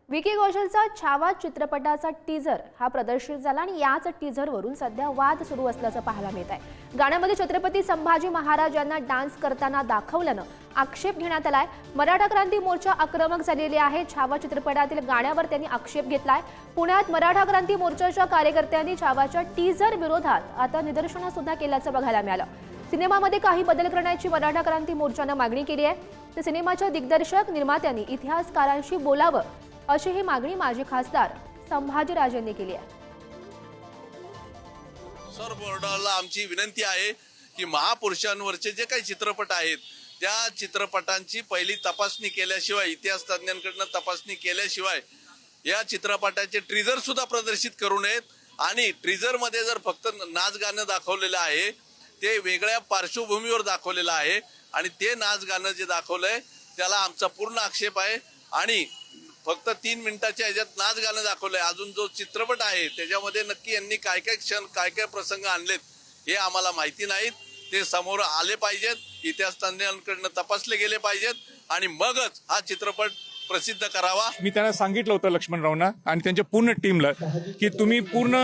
विकी कौशलचा छावा चित्रपटाचा टीझर हा प्रदर्शित झाला आणि याच टीझरवरून सध्या वाद सुरू असल्याचं पाहायला मिळत आहे। गाण्यामध्ये छत्रपती संभाजी महाराज यांना डान्स करताना दाखवल्यानं आक्षेप घेण्यात आलाय। मराठा क्रांती मोर्चा आक्रमक झालेले आहे। छावा चित्रपटातील गाण्यावर त्यांनी आक्षेप घेतलाय। पुण्यात मराठा क्रांती मोर्चाच्या कार्यकर्त्यांनी छावाच्या टीझर विरोधात आता निदर्शनं सुद्धा केल्याचं बघायला मिळालं। सिनेमामध्ये काही बदल करण्याची मराठा क्रांती मोर्चानं मागणी केली आहे। तर सिनेमाच्या दिग्दर्शक निर्मात्यांनी इतिहासकारांशी बोलावं अशी ही मागणी माजी खासदार संभाजीराजेंनी केली आहे। सर बोर्डाला आमची विनंती आहे की महापुरुषांवरचे जे काही चित्रपट आहेत त्या चित्रपटांची पहिली तपासणी केल्याशिवाय इतिहास तज्ञांकडून तपासणी केल्याशिवाय या चित्रपटाचे ट्रीजर सुद्धा प्रदर्शित करू नयेत। आणि ट्रीजर मध्ये जर फक्त नाच गाणं दाखवलेलं आहे ते वेगळ्या पार्श्वभूमीवर दाखवलेलं आहे आणि ते नाच गाणं जे दाखवलंय त्याला आमचा पूर्ण आक्षेप आहे। आणि फक्त 3 मिनिटाच्या ह्याच्यात नाच गाणं दाखवलंय। अजून जो चित्रपट आहे त्याच्यामध्ये नक्की यांनी काय काय क्षण काय काय प्रसंग आणलेत हे आम्हाला माहिती नाहीत। ते समोर आले पाहिजेत, इतिहास तज्ञांकडून तपासले गेले पाहिजेत आणि मगच हा चित्रपट प्रसिद्ध करावा। मी त्यांना सांगितलं होतं लक्ष्मणरावना आणि त्यांच्या पूर्ण टीमला की तुम्ही पूर्ण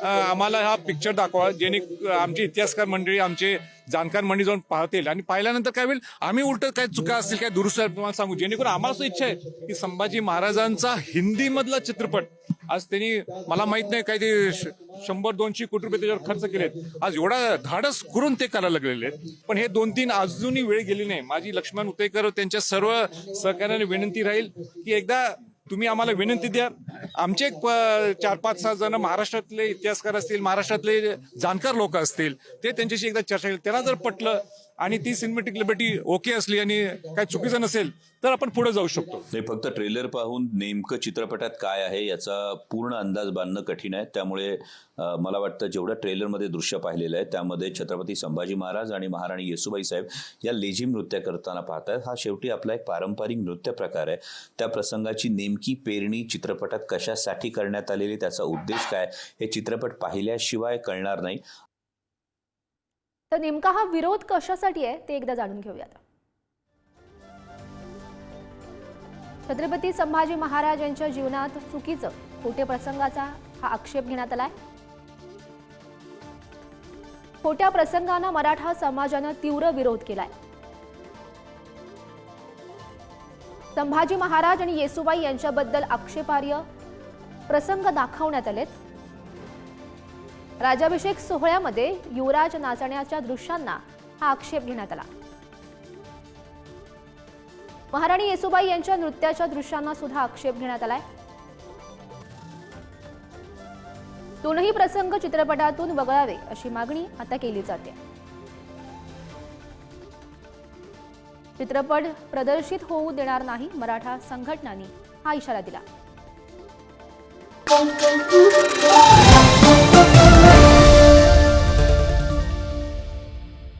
आम्हाला हा पिक्चर दाखवा जेणे आमचे इतिहासकार मंडळी आमचे जाणकार मंडळी जाऊन पाहतील आणि पाहिल्यानंतर काय होईल आम्ही उलट काय चुका असतील काय दुरुस्त तुम्हाला सांगू। जेणेकरून आम्हाला असं इच्छा आहे की संभाजी महाराजांचा हिंदी मधला चित्रपट आज त्यांनी मला माहित नाही काही ते 100-200 कोटी रुपये त्याच्यावर खर्च केलेत। आज एवढा धाडस करून ते करायला लागलेले आहेत। पण हे 2-3 अजूनही वेळ गेली नाही। माझी लक्ष्मण उतेकर त्यांच्या सर्व सहकार्याने विनंती राहील की एकदा तुम्ही आम्हाला विनंती द्या। आमचे 4-5-6 जण महाराष्ट्रातले इतिहासकार असतील, महाराष्ट्रातले जाणकार लोक असतील, ते त्यांच्याशी एकदा चर्चा केली। त्यांना जर पटलं आणि ती सिनेमॅटिक लिबर्टी ओके असली आणि काही चुकीचं नसेल तर आपण पुढे जाऊ शकतो। नाही, फक्त ट्रेलर पाहून नेमकं चित्रपटात काय आहे याचा पूर्ण अंदाज बांधणं कठीण आहे। त्यामुळे मला वाटतं जेवढं ट्रेलरमध्ये दृश्य पाहिलेलं आहे त्यामध्ये छत्रपती संभाजी महाराज आणि महाराणी येसुबाई साहेब या लेझिम नृत्य करताना पाहतात। हा शेवटी आपला एक पारंपरिक नृत्य प्रकार आहे। त्या प्रसंगाची नेमकी पेरणी चित्रपटात कशासाठी करण्यात आलेली, त्याचा उद्देश काय हे चित्रपट पाहिल्याशिवाय कळणार नाही। तर नेमका हा विरोध कशासाठी आहे ते एकदा जाणून घेऊयात। छत्रपती संभाजी महाराज यांच्या जीवनात चुकीचं खोटे प्रसंगाचा हा आक्षेप घेण्यात आलाय। खोट्या प्रसंगांना मराठा समाजानं तीव्र विरोध केलाय। संभाजी महाराज आणि येसुबाई यांच्याबद्दल आक्षेपार्ह प्रसंग दाखवण्यात आलेत। राज्याभिषेक सोहळ्यामध्ये युवराज नाचण्याच्या दृश्यांना हा आक्षेप घेण्यात आला। महाराणी येसुबाई यांच्या नृत्याच्या दृश्यांना सुद्धा आक्षेप घेण्यात आलाय। दोनही प्रसंग चित्रपटातून वगळावे अशी मागणी आता केली जाते। चित्रपट प्रदर्शित होऊ देणार नाही, मराठा संघटनांनी हा इशारा दिला।